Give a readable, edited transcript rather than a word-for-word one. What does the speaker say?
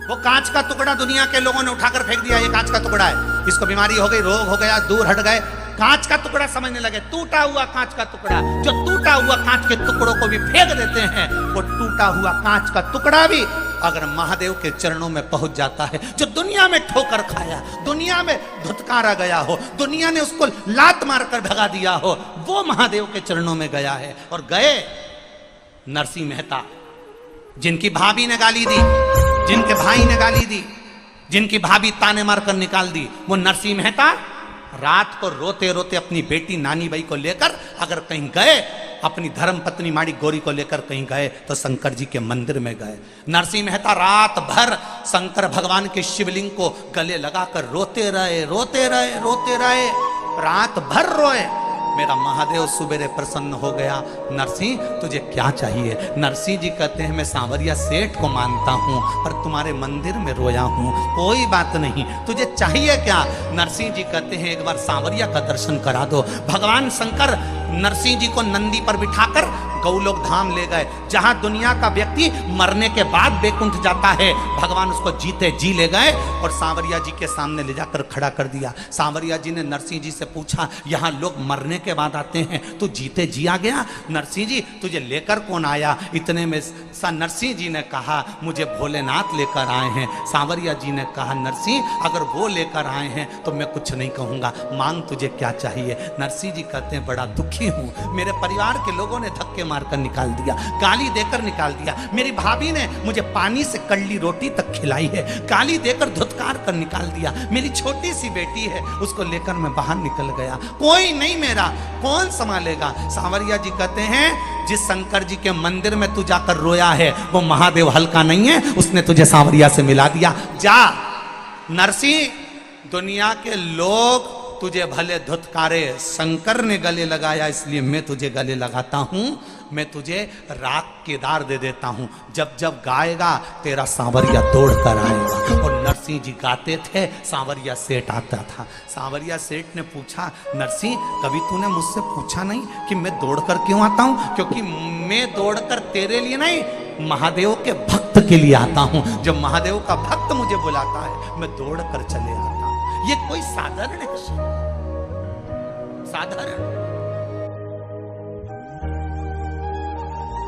वो कांच का टुकड़ा दुनिया के लोगों ने उठाकर फेंक दिया, ये कांच का टुकड़ा है, इसको बीमारी हो गई, रोग हो गया, दूर हट गए, कांच का टुकड़ा समझने लगे। टूटा हुआ कांच का टुकड़ा, जो टूटा हुआ कांच के टुकड़ों को भी फेंक देते हैं, वो टूटा हुआ कांच का टुकड़ा भी अगर महादेव के चरणों में पहुंच जाता है, जो दुनिया में ठोकर खाया, दुनिया में धुतकारा गया हो, दुनिया ने उसको लात मारकर भगा दिया हो, वो महादेव के चरणों में गया है। और गए नरसिंह मेहता, जिनकी भाभी ने गाली दी, जिनके भाई ने गाली दी, जिनकी भाभी ताने मारकर निकाल दी, वो नरसिंह मेहता रात को रोते रोते अपनी बेटी नानी बाई को लेकर अगर कहीं गए, अपनी धर्म पत्नी माड़ी गौरी को लेकर कहीं गए, तो शंकर जी के मंदिर में गए। नरसिंह मेहता रात भर शंकर भगवान के शिवलिंग को गले लगाकर रोते रहे, रोते रहे, रोते रहे, रात भर रोए। मेरा महादेव सुबेरे प्रसन्न हो गया। नरसिंह तुझे क्या चाहिए? नरसिंह जी कहते हैं मैं सांवरिया सेठ को मानता हूँ, पर तुम्हारे मंदिर में रोया हूँ, कोई बात नहीं, तुझे चाहिए क्या? नरसिंह जी कहते हैं एक बार सांवरिया का दर्शन करा दो। भगवान शंकर नरसिंह जी को नंदी पर बिठाकर गौलोक धाम ले गए, जहां दुनिया का व्यक्ति मरने के बाद बैकुंठ जाता है, भगवान उसको जीते जी ले गए और सांवरिया जी के सामने ले जाकर खड़ा कर दिया। सांवरिया जी ने नरसिंह जी से पूछा, यहाँ लोग मरने के बाद आते हैं, तू जीते जी आ गया? नरसिंह जी तुझे लेकर कौन आया? इतने में नरसिंह जी ने कहा मुझे भोलेनाथ लेकर आए हैं। सांवरिया जी ने कहा नरसिंह अगर वो लेकर आए हैं तो मैं कुछ नहीं कहूंगा, मांग तुझे क्या चाहिए? नरसिंह जी कहते हैं बड़ा दुखी हूं, मेरे परिवार के लोगों ने धक्के मारकर निकाल दिया, गाली देकर निकाल दिया, मेरी भाभी ने मुझे पानी से कड़ली रोटी तक खिलाई है, गाली देकर धुतकार कर निकाल दिया, मेरी छोटी सी बेटी है उसको लेकर मैं बाहर निकल गया, कोई नहीं मेरा, कौन संभालेगा? सांवरिया जी कहते हैं जिस शंकर जी के मंदिर में तू जाकर रोया है वो महादेव हल्का नहीं है, उसने तुझे सांवरिया से मिला दिया। जा नरसिंह, दुनिया के लोग तुझे भले धुतकारे, शंकर ने गले लगाया इसलिए मैं तुझे गले लगाता हूं, मैं तुझे राख केदार दे देता हूं, जब जब गाएगा तेरा सांवरिया दौड़ कर आएगा। और नरसिंह जी गाते थे, सांवरिया सेठ आता था। सांवरिया सेठ ने पूछा नरसिंह कभी तूने मुझसे पूछा नहीं कि मैं दौड़ कर क्यों आता हूं? क्योंकि मैं दौड़ कर तेरे लिए नहीं, महादेव के भक्त के लिए आता हूं। जब महादेव का भक्त मुझे बुलाता है मैं दौड़ कर चले आता हूं। ये कोई साधारण है? साधारण